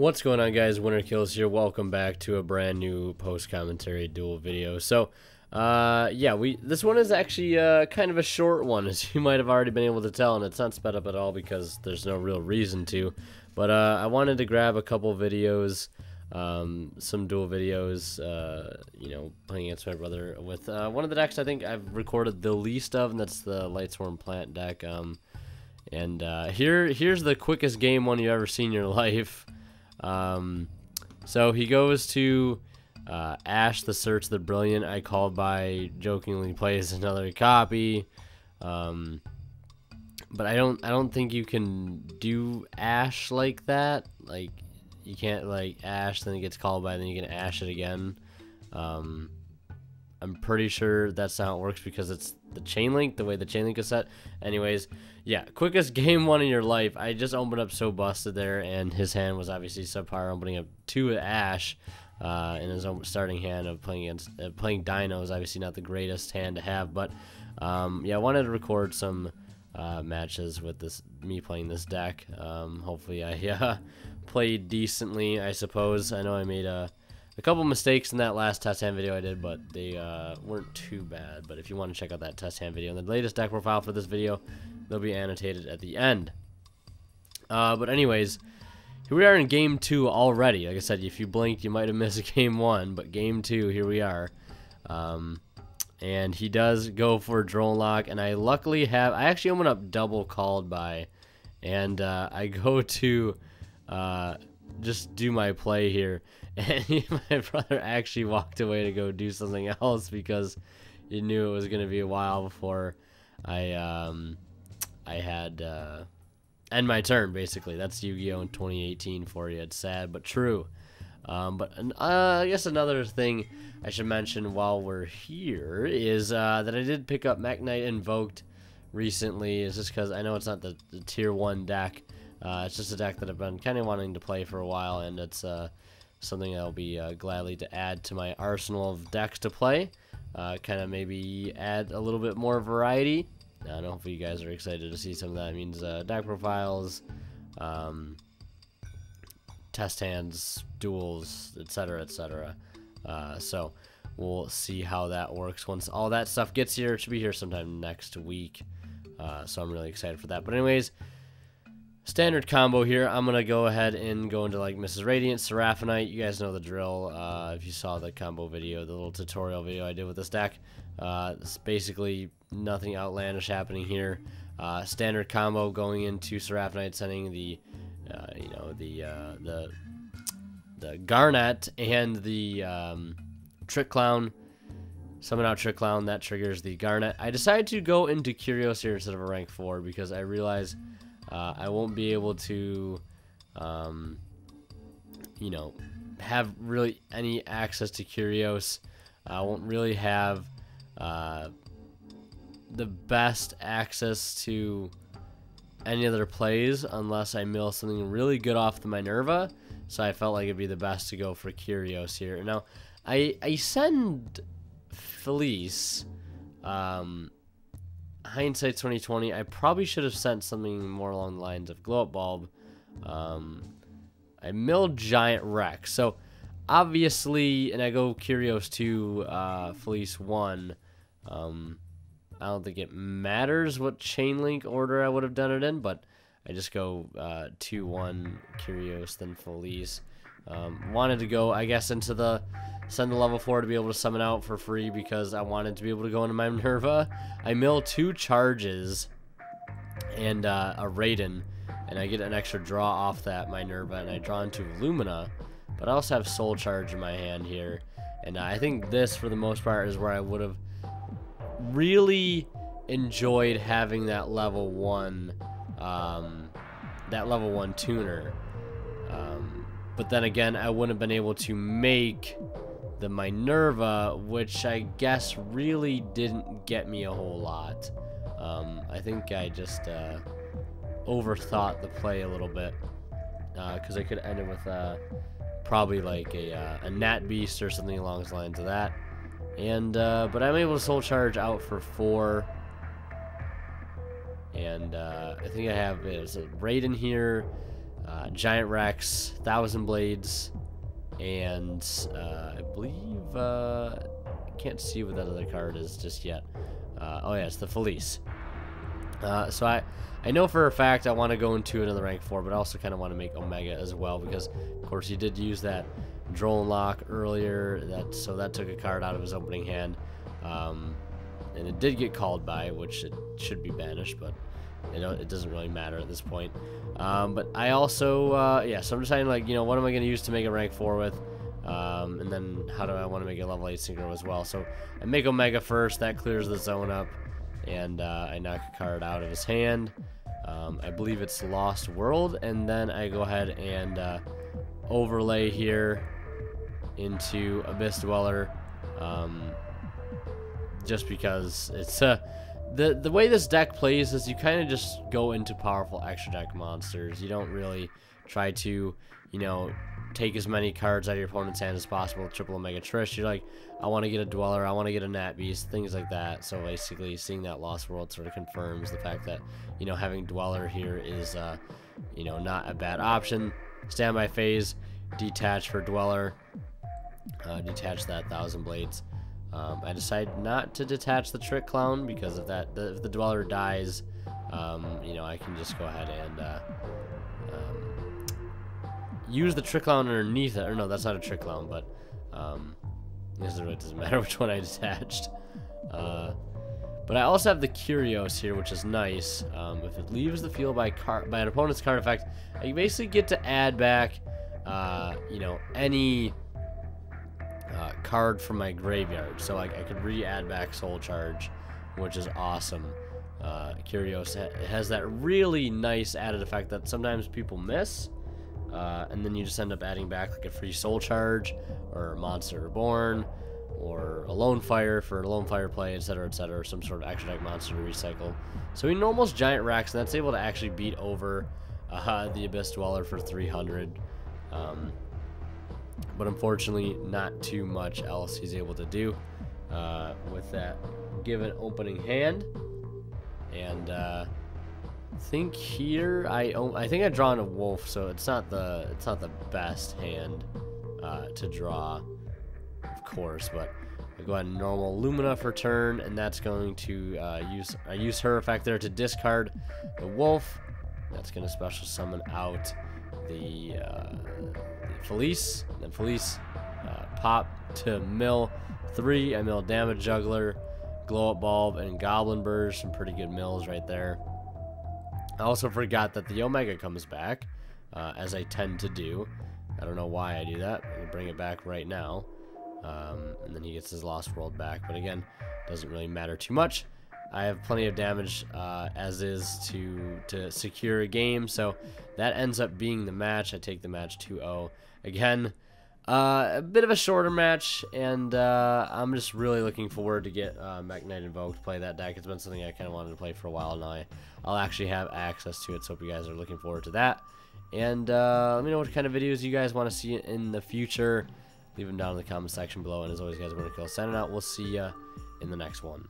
What's going on, guys? Winter Kills here. Welcome back to a brand new post-commentary duel video. So, yeah, this one is actually kind of a short one, as you might have already been able to tell, and it's not sped up at all because there's no real reason to. But I wanted to grab a couple videos, some duel videos, you know, playing against my brother with one of the decks I think I've recorded the least of, and that's the Lightsworn plant deck. Here's the quickest game one you've ever seen in your life. So he goes to Ash the Search the Brilliant. I called by jokingly plays another copy. But I don't think you can do Ash like that. Like, you can't like Ash, then it gets called by, then you can Ash it again. I'm pretty sure that's not how it works because it's the chain link, the way the chain link is set. Anyways, yeah, quickest game one in your life. I just opened up so busted there, and his hand was obviously subpar, opening up 2 Ash in his own starting hand of playing against playing Dino is obviously not the greatest hand to have, but yeah, I wanted to record some matches with me playing this deck. Hopefully I played decently, I suppose. I know I made a couple mistakes in that last test hand video I did, but they weren't too bad. But if you want to check out that test hand video and the latest deck profile for this video, they'll be annotated at the end. But anyways, here we are in game 2 already. Like I said, if you blinked, you might have missed game 1, but game 2, here we are. And he does go for drone lock, and I luckily have, I actually open up double called by, and I go to just do my play here, and my brother actually walked away to go do something else because he knew it was going to be a while before I had end my turn. Basically, that's Yu-Gi-Oh! In 2018 for you. It's sad but true. But I guess another thing I should mention while we're here is that I did pick up Mech Knight Invoked recently. It's just because I know it's not the tier 1 deck. It's just a deck that I've been kind of wanting to play for a while, and it's something I'll be gladly to add to my arsenal of decks to play. Kind of maybe add a little bit more variety. And hopefully you guys are excited to see some of that. It means deck profiles, test hands, duels, etc., etc. So we'll see how that works once all that stuff gets here. It should be here sometime next week. So I'm really excited for that. But anyways, standard combo here. I'm going to go ahead and go into like Mrs. Radiant, Seraphinite. You guys know the drill. If you saw the combo video, the little tutorial video I did with this deck. It's basically nothing outlandish happening here. Standard combo going into Seraphinite, sending the you know, the Garnet and the Trick Clown. Summon out Trick Clown, that triggers the Garnet. I decided to go into Curios here instead of a rank 4 because I realize I won't be able to you know, have really any access to Curios. I won't really have the best access to any other plays unless I mill something really good off the Minerva. So I felt like it'd be the best to go for Curios here. Now, I send Felice. Hindsight 2020. I probably should have sent something more along the lines of Glow Up Bulb. I milled Giant Rex. So obviously, and I go Curios 2, Felice 1. I don't think it matters what chain link order I would have done it in, but I just go 2-1 Curios, then Felice. Wanted to go, I guess, into the send the level 4 to be able to summon out for free because I wanted to be able to go into my Minerva. I mill 2 charges and a Raiden, and I get an extra draw off that Minerva, and I draw into Lumina, but I also have Soul Charge in my hand here, and I think this, for the most part, is where I would have really enjoyed having that level 1 tuner, but then again I wouldn't have been able to make the Minerva, which I guess really didn't get me a whole lot. I think I just overthought the play a little bit because I could end it with probably like a Nat Beast or something along the lines of that. And but I'm able to Soul Charge out for 4, and I think I have a Raiden here, Giant Rex, 1,000 Blades, and I believe I can't see what that other card is just yet. Oh yeah, it's the Felice. So I know for a fact I want to go into another rank 4, but I also kind of want to make Omega as well, because of course he did use that Drone Lock earlier, so that took a card out of his opening hand, and it did get called by, which it should be banished, but it doesn't really matter at this point. But I also yeah, so I'm deciding, like, what am I going to use to make a rank 4 with, and then how do I want to make a level 8 synchro as well. So I make Omega first, that clears the zone up, and I knock a card out of his hand. I believe it's Lost World, and then I go ahead and overlay here into Abyss Dweller, just because it's the way this deck plays is you kind of just go into powerful extra deck monsters. You don't really try to, take as many cards out of your opponent's hand as possible with triple Omega Trish. You're like, I want to get a Dweller, I want to get a Nat Beast, things like that. So basically, seeing that Lost World sort of confirms the fact that, having Dweller here is, not a bad option. Standby phase, detach for Dweller, detach that 1,000 Blades. I decide not to detach the Trick Clown because of that. If the Dweller dies, I can just go ahead and use the Trick Clown underneath it. Or no, that's not a Trick Clown, but it really doesn't matter which one I detached. But I also have the Curios here, which is nice. If it leaves the field by an opponent's card effect, I basically get to add back, any card from my graveyard. So I could re-add back Soul Charge, which is awesome. Curios has that really nice added effect that sometimes people miss. And then you just end up adding back like a free Soul Charge, or Monster Reborn, or a Lone Fire for Lone Fire play, etc., or some sort of extra deck monster to recycle. So he normals Giant Rex, and that's able to actually beat over the Abyss Dweller for 300. But unfortunately, not too much else he's able to do with that given opening hand. And I think here I think I drawn a wolf, so it's not the best hand to draw, of course. But I go ahead and normal Lumina for turn, and that's going to use her effect there to discard the wolf. That's going to special summon out the Felice. Then Felice pop to mill 3. I mill Damage Juggler, Glow Up Bulb, and Goblin Burst. Some pretty good mills right there. I also forgot that the Omega comes back, as I tend to do. I don't know why I do that. I'm going to bring it back right now. And then he gets his Lost World back. But again, doesn't really matter too much. I have plenty of damage as is to secure a game. So that ends up being the match. I take the match 2-0. Again, a bit of a shorter match. And I'm just really looking forward to get Mech Knight Invoked, play that deck. It's been something I kind of wanted to play for a while now. I'll actually have access to it. So hope you guys are looking forward to that. And let me know what kind of videos you guys want to see in the future. Leave them down in the comment section below. And as always, guys, I'm going to kill signing out. We'll see ya in the next one.